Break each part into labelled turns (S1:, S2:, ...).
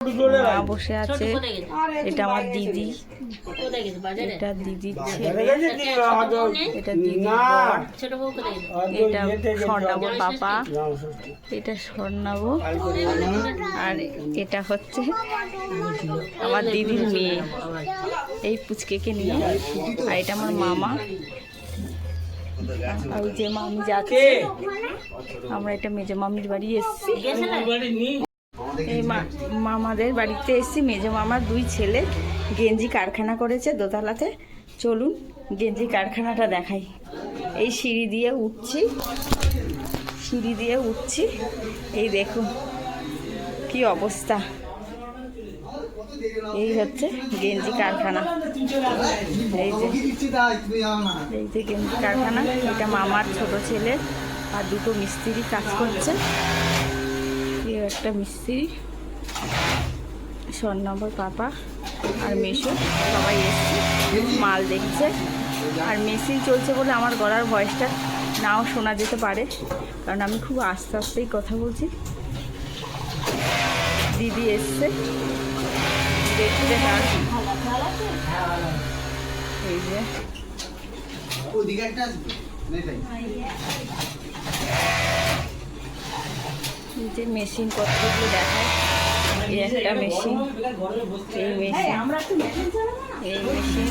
S1: মা বসে আছে, এটা আমার দিদি, এটা দিদির ছেলে, এটা দিদির বর, এটা স্বর্ণাবর পাপা, এটা স্বর্ণাবর, আর এটা হচ্ছে আমার দিদির মেয়ে, এই পুচকেকে নিয়ে। আর এটা আমার মামা, আর ওই যে মামি যাচ্ছে। আমরা এটা মেজো মামির বাড়ি এসেছি, এই মামাদের বাড়িতে এসেছি। মেজো মামার দুই ছেলে গেঞ্জি কারখানা করেছে দোতলাতে। চলুন গেঞ্জি কারখানাটা দেখাই। এই সিঁড়ি দিয়ে উঠছি, এই দেখুন কি অবস্থা। এই হচ্ছে গেঞ্জি কারখানা, এই যে গেঞ্জি কারখানা। এটা মামার ছোট ছেলে আর দুটো মিস্ত্রি কাজ করছে। একটা মিস্ত্রি, স্বর্ণাবর পাপা আর মেশো সবাই এসছে মাল দেখছে। আর মেশিন চলছে বলে আমার গলার ভয়েসটা নাও শোনা যেতে পারে, কারণ আমি খুব আস্তে আস্তেই কথা বলছি। দিদি এসছে দেখতে, এই যে মেশিন পত্রগুলো দেখায়। এই একটা মেশিন, এই মেশিন, এই মেশিন, এই মেশিন,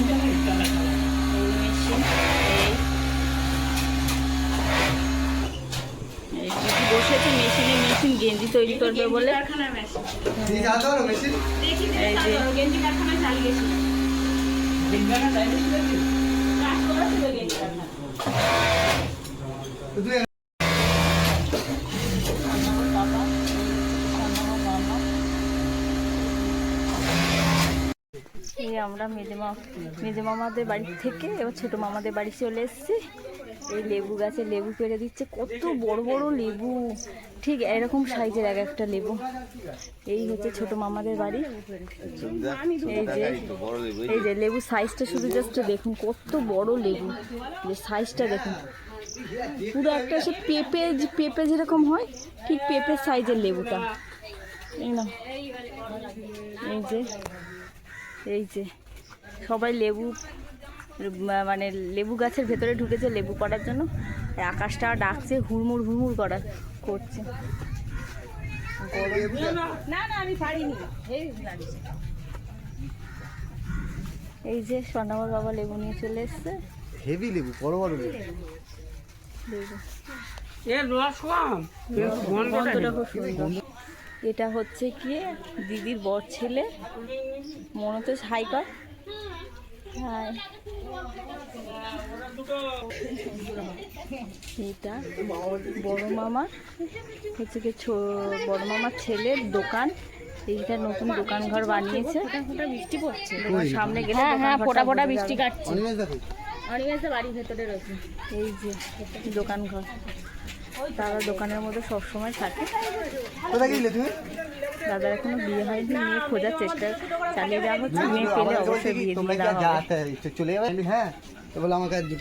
S1: এই বসেছে মেশিনে। মেশিন গেঞ্জি তৈরি করবে বলে। এই আমরা মেজো মামাদের বাড়ি থেকে এবার ছোটো মামাদের বাড়ি চলে এসেছি। এই লেবু গাছে লেবু পেড়ে দিচ্ছে, কত বড় বড় লেবু, ঠিক এরকম সাইজের এক একটা লেবু। এই হচ্ছে ছোটো মামাদের বাড়ি। এই যে লেবু সাইজটা শুধু জাস্ট দেখুন, কত বড় লেবু, যে সাইজটা দেখুন, পুরো একটা সে পেঁপে যেরকম হয় ঠিক পেঁপের সাইজের লেবুটা। এই না, এই যে সবাই লেবু, মানে লেবু গাছের ভেতরে ঢুকেছে লেবু করার জন্য। আকাশটা ডাকছে, হুড়মুড় করছে। এই যে স্বর্ণাবর বাবা লেবু নিয়ে চলে এসছে, হেভি লেবু, বড় বড় লেবু। এটা হচ্ছে কি দিদির বর ছেলে, মনে তো হাইকার। হ্যাঁ, এটা বড় মামা হচ্ছে কি বড় মামার ছেলের দোকান। এইটা নতুন দোকান ঘর বানিয়েছে। বৃষ্টি পড়ছে সামনে গেলে, হ্যাঁ ফোটা ফোটা বৃষ্টি কাটছে। বাড়ির ভেতরে রয়েছে এই যে দোকান ঘর। তারা দোকানের মধ্যে সবসময় থাকে। দাদার এখনো বিয়ে হয়নি, মেয়ে খোঁজার চেষ্টা চালিয়ে দেওয়া হচ্ছে। মেয়ে পেলে অবশ্যই বিয়ে দিয়ে দেওয়া হবে।